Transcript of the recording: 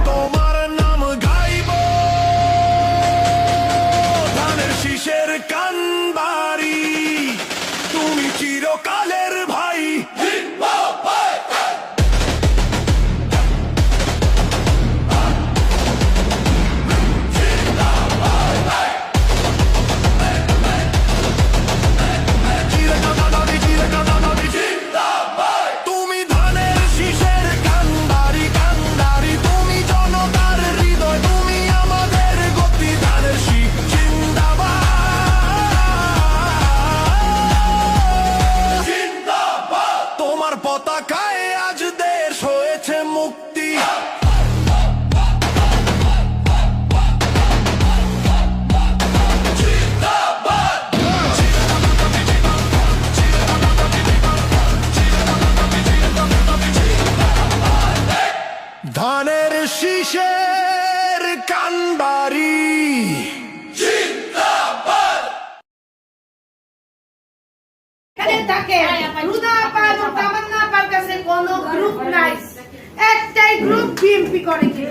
তোমার নাম গাইব ধানের শীষের কানবাড়ি তুমি চিরকালের ভাই তুমি ধানের শীষের কান্ডারি কান্ডারি তুমি জনতার হৃদয় তুমি আমাদের গতি ধানের শীষ জিন্দাবাদ জিন্দাবাদ তোমার পতাকায় আজ দেশ হয়েছে মুক্তি ধানের শীষের কানবাড়ি জিন্দাবাদ এখানে থাকে রুদা পার ও তামান্না পার কাছে কোনো গ্রুপ নাই একটাই গ্রুপ বিএমপি করে কি